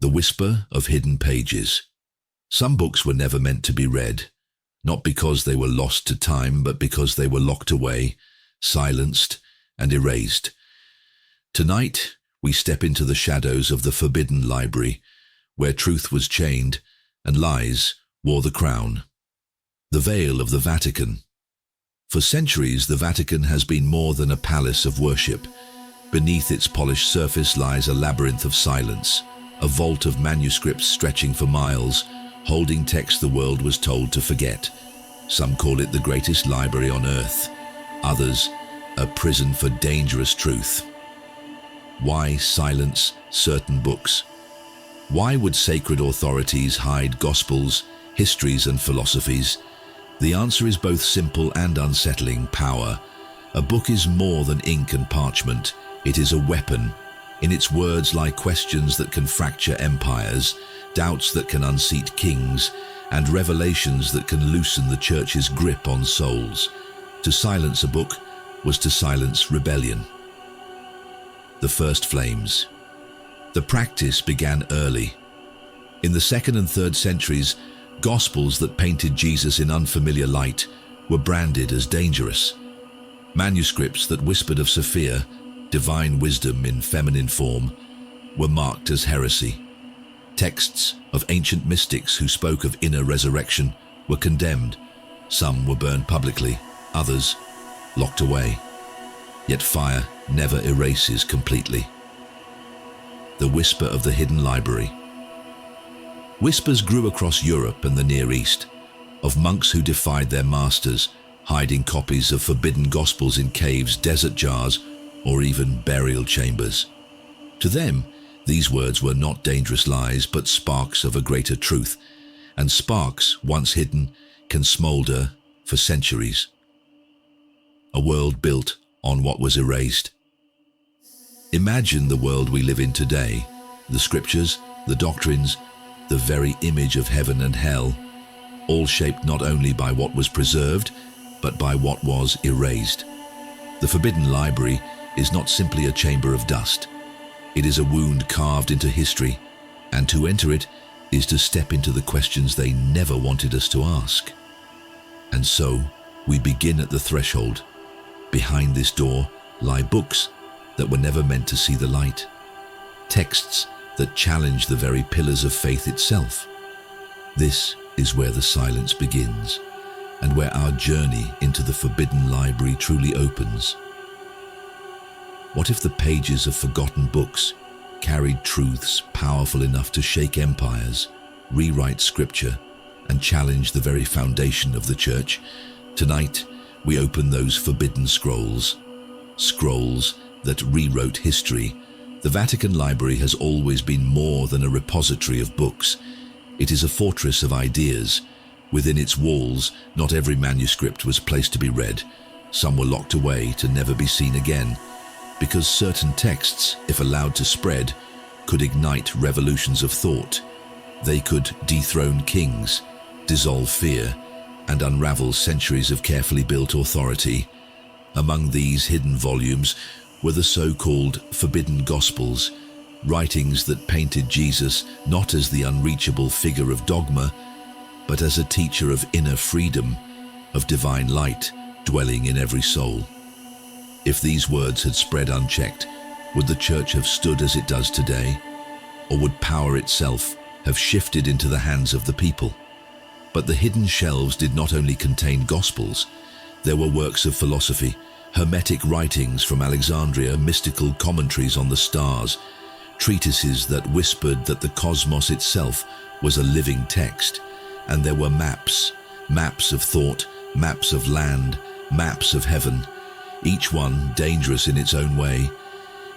The whisper of hidden pages. Some books were never meant to be read, not because they were lost to time, but because they were locked away, silenced, and erased. Tonight, we step into the shadows of the forbidden library, where truth was chained and lies wore the crown. The veil of the Vatican. For centuries, the Vatican has been more than a palace of worship. Beneath its polished surface lies a labyrinth of silence, a vault of manuscripts stretching for miles, holding texts the world was told to forget. Some call it the greatest library on earth, others a prison for dangerous truth. Why silence certain books? Why would sacred authorities hide gospels, histories, and philosophies? The answer is both simple and unsettling: power. A book is more than ink and parchment. It is a weapon. In its words lie questions that can fracture empires, doubts that can unseat kings, and revelations that can loosen the church's grip on souls. To silence a book was to silence rebellion. The first flames. The practice began early. In the 2nd and 3rd centuries, gospels that painted Jesus in unfamiliar light were branded as dangerous. Manuscripts that whispered of Sophia, divine wisdom in feminine form, were marked as heresy. Texts of ancient mystics who spoke of inner resurrection were condemned. Some were burned publicly, others locked away. Yet fire never erases completely. The whisper of the hidden library. Whispers grew across Europe and the Near East, of monks who defied their masters, hiding copies of forbidden gospels in caves, desert jars, or even burial chambers. To them, these words were not dangerous lies, but sparks of a greater truth, and sparks, once hidden, can smolder for centuries. A world built on what was erased. Imagine the world we live in today, the scriptures, the doctrines, the very image of heaven and hell, all shaped not only by what was preserved, but by what was erased. The forbidden library is not simply a chamber of dust. It is a wound carved into history, and to enter it is to step into the questions they never wanted us to ask. And so, we begin at the threshold. Behind this door lie books that were never meant to see the light. Texts that challenge the very pillars of faith itself. This is where the silence begins, and where our journey into the forbidden library truly opens. What if the pages of forgotten books carried truths powerful enough to shake empires, rewrite scripture, and challenge the very foundation of the church? Tonight, we open those forbidden scrolls, scrolls that rewrote history. The Vatican Library has always been more than a repository of books. It is a fortress of ideas. Within its walls, not every manuscript was placed to be read. Some were locked away to never be seen again, because certain texts, if allowed to spread, could ignite revolutions of thought. They could dethrone kings, dissolve fear, and unravel centuries of carefully built authority. Among these hidden volumes were the so-called forbidden gospels, writings that painted Jesus not as the unreachable figure of dogma, but as a teacher of inner freedom, of divine light dwelling in every soul. If these words had spread unchecked, would the church have stood as it does today? Or would power itself have shifted into the hands of the people? But the hidden shelves did not only contain gospels. There were works of philosophy, hermetic writings from Alexandria, mystical commentaries on the stars, treatises that whispered that the cosmos itself was a living text. And there were maps, maps of thought, maps of land, maps of heaven, each one dangerous in its own way,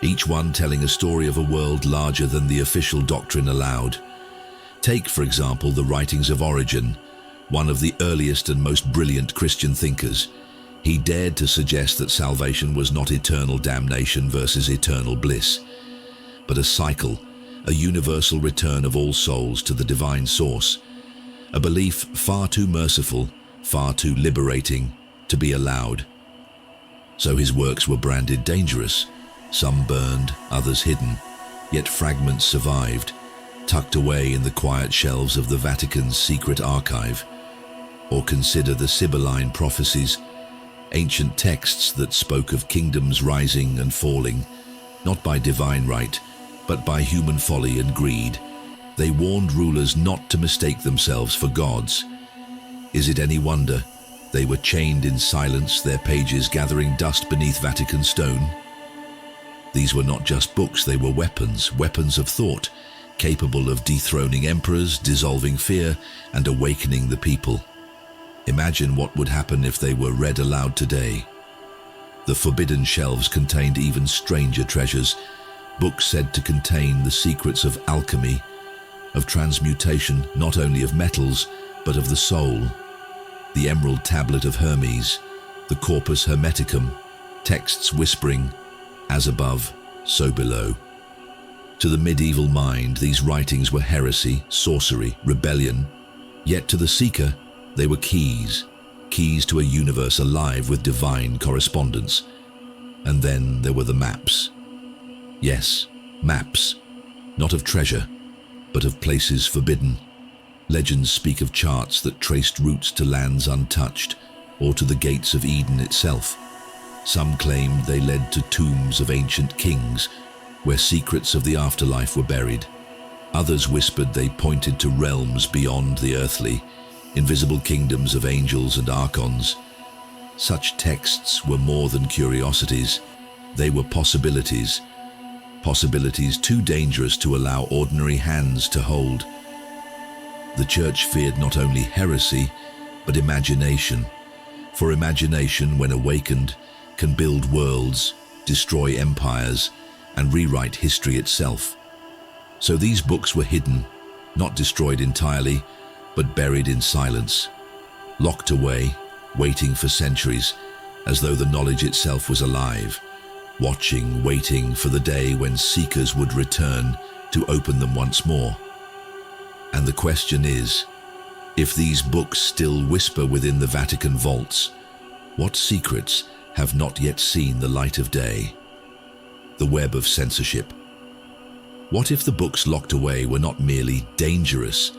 each one telling a story of a world larger than the official doctrine allowed. Take, for example, the writings of Origen, one of the earliest and most brilliant Christian thinkers. He dared to suggest that salvation was not eternal damnation versus eternal bliss, but a cycle, a universal return of all souls to the divine source, a belief far too merciful, far too liberating to be allowed. So his works were branded dangerous, some burned, others hidden, yet fragments survived. tucked away in the quiet shelves of the Vatican's secret archive. Or consider the Sibylline prophecies, ancient texts that spoke of kingdoms rising and falling, not by divine right, but by human folly and greed. They warned rulers not to mistake themselves for gods. Is it any wonder they were chained in silence, their pages gathering dust beneath Vatican stone? These were not just books, they were weapons, weapons of thought, capable of dethroning emperors, dissolving fear, and awakening the people. Imagine what would happen if they were read aloud today. The forbidden shelves contained even stranger treasures, books said to contain the secrets of alchemy, of transmutation, not only of metals, but of the soul. The Emerald Tablet of Hermes, the Corpus Hermeticum, texts whispering, as above, so below. To the medieval mind, these writings were heresy, sorcery, rebellion, yet to the seeker, they were keys to a universe alive with divine correspondence. And then there were the maps. Yes, maps, not of treasure, but of places forbidden. Legends speak of charts that traced routes to lands untouched, or to the gates of Eden itself. Some claimed they led to tombs of ancient kings, where secrets of the afterlife were buried. Others whispered they pointed to realms beyond the earthly, invisible kingdoms of angels and archons. Such texts were more than curiosities. They were possibilities. Possibilities too dangerous to allow ordinary hands to hold. The Church feared not only heresy, but imagination. For imagination, when awakened, can build worlds, destroy empires, and rewrite history itself. So these books were hidden, not destroyed entirely, but buried in silence, locked away, waiting for centuries, as though the knowledge itself was alive, watching, waiting for the day when seekers would return to open them once more. And the question is, if these books still whisper within the Vatican vaults, what secrets have not yet seen the light of day? The web of censorship. What if the books locked away were not merely dangerous,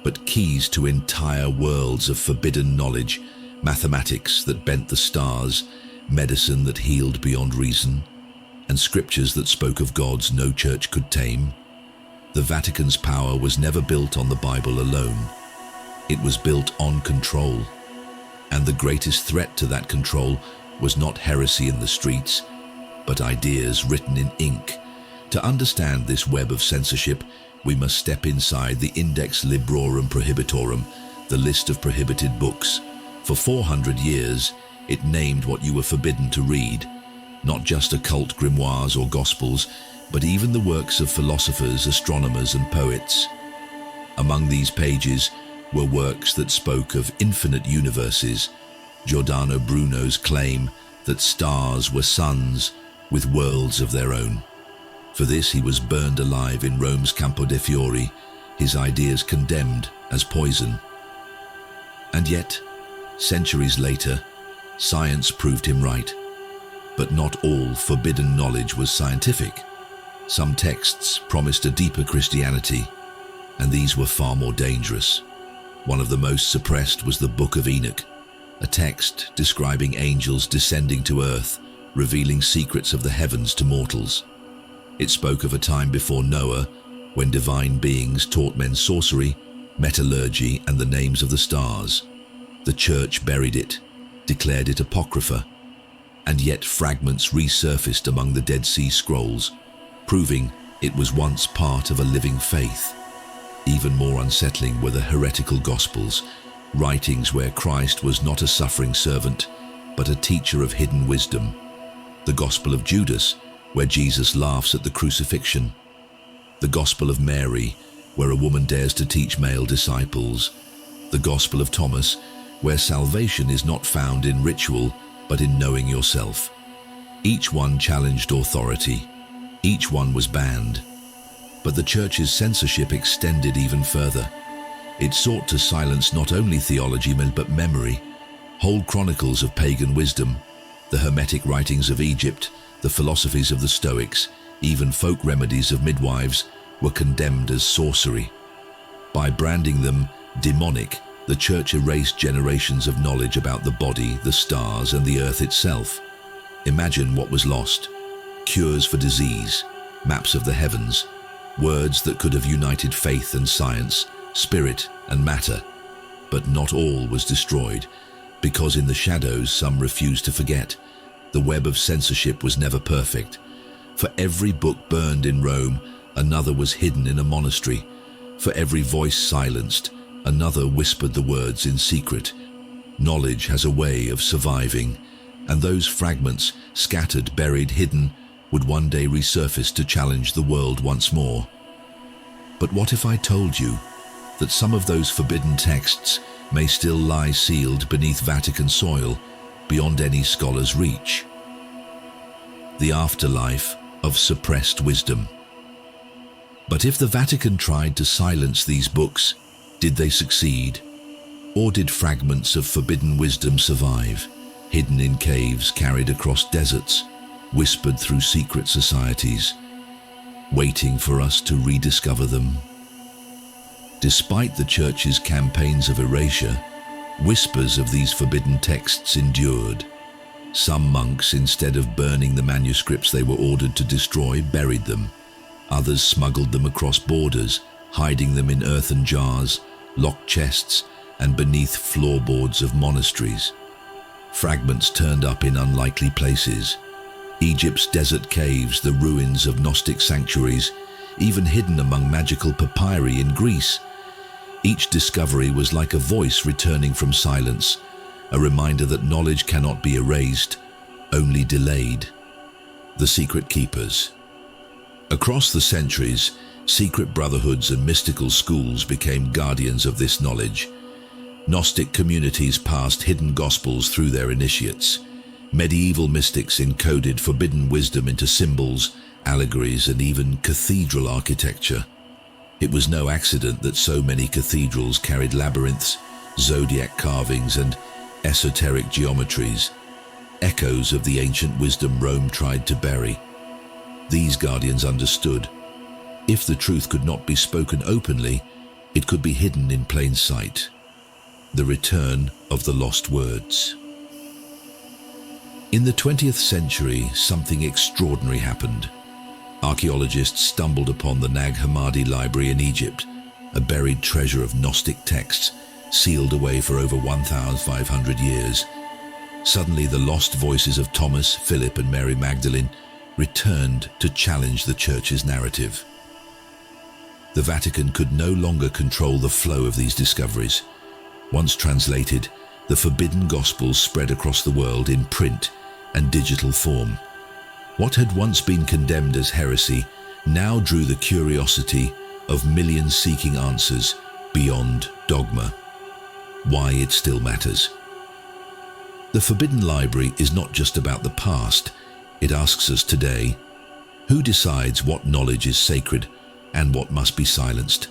but keys to entire worlds of forbidden knowledge, mathematics that bent the stars, medicine that healed beyond reason, and scriptures that spoke of gods no church could tame? The Vatican's power was never built on the Bible alone. It was built on control. And the greatest threat to that control was not heresy in the streets, but ideas written in ink. To understand this web of censorship, we must step inside the Index Librorum Prohibitorum, the list of prohibited books. For 400 years, it named what you were forbidden to read, not just occult grimoires or gospels, but even the works of philosophers, astronomers, and poets. Among these pages were works that spoke of infinite universes, Giordano Bruno's claim that stars were suns with worlds of their own. For this he was burned alive in Rome's Campo de' Fiori, his ideas condemned as poison. And yet, centuries later, science proved him right. But not all forbidden knowledge was scientific. Some texts promised a deeper Christianity, and these were far more dangerous. One of the most suppressed was the Book of Enoch, a text describing angels descending to earth, revealing secrets of the heavens to mortals. It spoke of a time before Noah, when divine beings taught men sorcery, metallurgy, and the names of the stars. The church buried it, declared it apocrypha, and yet fragments resurfaced among the Dead Sea Scrolls, proving it was once part of a living faith. Even more unsettling were the heretical Gospels, writings where Christ was not a suffering servant, but a teacher of hidden wisdom. The Gospel of Judas, where Jesus laughs at the crucifixion. The Gospel of Mary, where a woman dares to teach male disciples. The Gospel of Thomas, where salvation is not found in ritual, but in knowing yourself. Each one challenged authority. Each one was banned. But the Church's censorship extended even further. It sought to silence not only theology but memory. Whole chronicles of pagan wisdom, the Hermetic writings of Egypt, the philosophies of the Stoics, even folk remedies of midwives, were condemned as sorcery. By branding them demonic, the Church erased generations of knowledge about the body, the stars, and the earth itself. Imagine what was lost: cures for disease, maps of the heavens, words that could have united faith and science, spirit and matter. But not all was destroyed, because in the shadows some refused to forget. The web of censorship was never perfect. For every book burned in Rome, another was hidden in a monastery. For every voice silenced, another whispered the words in secret. Knowledge has a way of surviving, and those fragments, scattered, buried, hidden, would one day resurface to challenge the world once more. But what if I told you that some of those forbidden texts may still lie sealed beneath Vatican soil, beyond any scholar's reach? The afterlife of suppressed wisdom. But if the Vatican tried to silence these books, did they succeed? Or did fragments of forbidden wisdom survive, hidden in caves, carried across deserts, whispered through secret societies, waiting for us to rediscover them? Despite the Church's campaigns of erasure, whispers of these forbidden texts endured. Some monks, instead of burning the manuscripts they were ordered to destroy, buried them. Others smuggled them across borders, hiding them in earthen jars, locked chests, and beneath floorboards of monasteries. Fragments turned up in unlikely places: Egypt's desert caves, the ruins of Gnostic sanctuaries, even hidden among magical papyri in Greece. Each discovery was like a voice returning from silence, a reminder that knowledge cannot be erased, only delayed. The secret keepers. Across the centuries, secret brotherhoods and mystical schools became guardians of this knowledge. Gnostic communities passed hidden gospels through their initiates. Medieval mystics encoded forbidden wisdom into symbols, allegories, and even cathedral architecture. It was no accident that so many cathedrals carried labyrinths, zodiac carvings, and esoteric geometries, echoes of the ancient wisdom Rome tried to bury. These guardians understood: if the truth could not be spoken openly, it could be hidden in plain sight. The return of the lost words. In the 20th century, something extraordinary happened. Archaeologists stumbled upon the Nag Hammadi library in Egypt, a buried treasure of Gnostic texts, sealed away for over 1,500 years. Suddenly, the lost voices of Thomas, Philip, and Mary Magdalene returned to challenge the Church's narrative. The Vatican could no longer control the flow of these discoveries. Once translated, the forbidden Gospels spread across the world in print and digital form. What had once been condemned as heresy now drew the curiosity of millions seeking answers beyond dogma. Why it still matters. The Forbidden Library is not just about the past. It asks us today: who decides what knowledge is sacred and what must be silenced?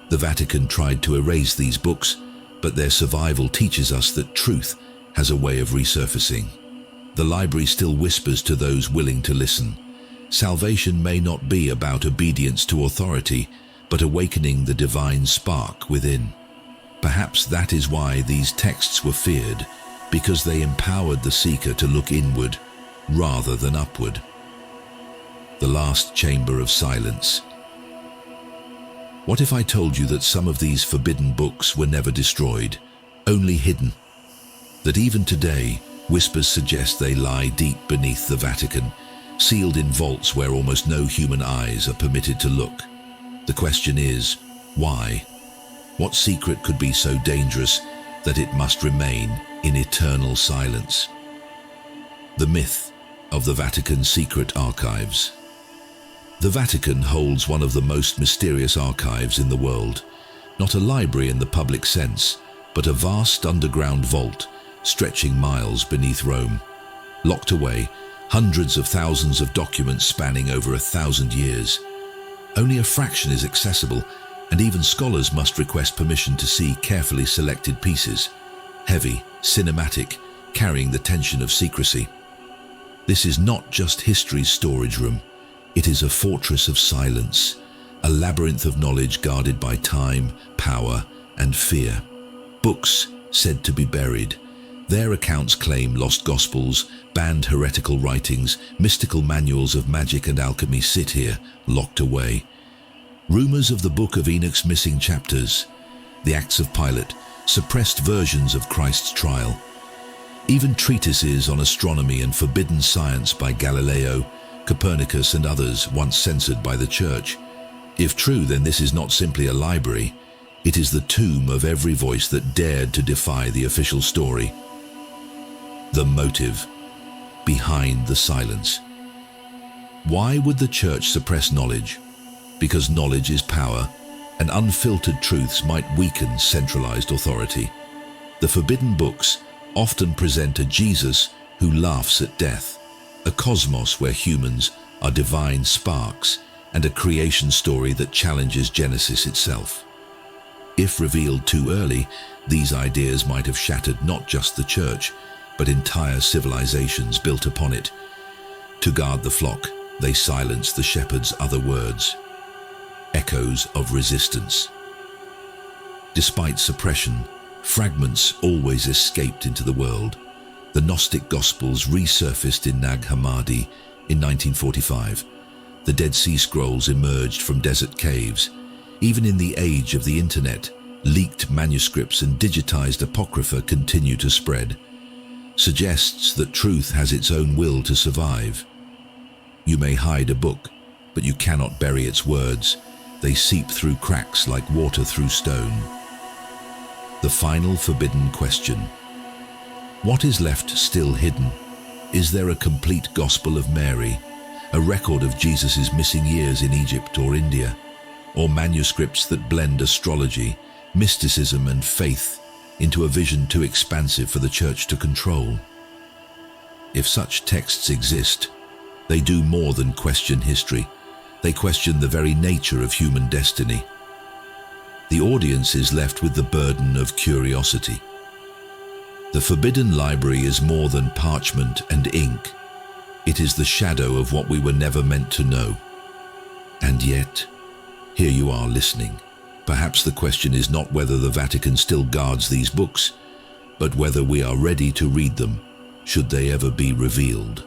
The Vatican tried to erase these books, but their survival teaches us that truth has a way of resurfacing. The library still whispers to those willing to listen. Salvation may not be about obedience to authority, but awakening the divine spark within. Perhaps that is why these texts were feared, because they empowered the seeker to look inward rather than upward. The last chamber of silence. What if I told you that some of these forbidden books were never destroyed, only hidden? That even today, whispers suggest they lie deep beneath the Vatican, sealed in vaults where almost no human eyes are permitted to look. The question is, why? What secret could be so dangerous that it must remain in eternal silence? The myth of the Vatican's secret archives. The Vatican holds one of the most mysterious archives in the world. Not a library in the public sense, but a vast underground vault stretching miles beneath Rome. Locked away, hundreds of thousands of documents spanning over 1,000 years. Only a fraction is accessible, and even scholars must request permission to see carefully selected pieces. Heavy, cinematic, carrying the tension of secrecy. This is not just history's storage room. It is a fortress of silence, a labyrinth of knowledge guarded by time, power, and fear. Books said to be buried. Their accounts claim lost gospels, banned heretical writings, mystical manuals of magic and alchemy sit here, locked away. Rumors of the Book of Enoch's missing chapters, the Acts of Pilate, suppressed versions of Christ's trial. Even treatises on astronomy and forbidden science by Galileo, Copernicus and others once censored by the Church. If true, then this is not simply a library. It is the tomb of every voice that dared to defy the official story. The motive behind the silence. Why would the Church suppress knowledge? Because knowledge is power, and unfiltered truths might weaken centralized authority. The forbidden books often present a Jesus who laughs at death, a cosmos where humans are divine sparks, and a creation story that challenges Genesis itself. If revealed too early, these ideas might have shattered not just the Church, but entire civilizations built upon it. To guard the flock, they silenced the shepherd's other words, echoes of resistance. Despite suppression, fragments always escaped into the world. The Gnostic Gospels resurfaced in Nag Hammadi in 1945. The Dead Sea Scrolls emerged from desert caves. Even in the age of the internet, leaked manuscripts and digitized apocrypha continue to spread. Suggests that truth has its own will to survive. You may hide a book, but you cannot bury its words. They seep through cracks like water through stone. The final forbidden question. What is left still hidden? Is there a complete Gospel of Mary, a record of Jesus' missing years in Egypt or India, or manuscripts that blend astrology, mysticism and faith into a vision too expansive for the Church to control? If such texts exist, they do more than question history. They question the very nature of human destiny. The audience is left with the burden of curiosity. The Forbidden Library is more than parchment and ink. It is the shadow of what we were never meant to know. And yet, here you are listening. Perhaps the question is not whether the Vatican still guards these books, but whether we are ready to read them, should they ever be revealed.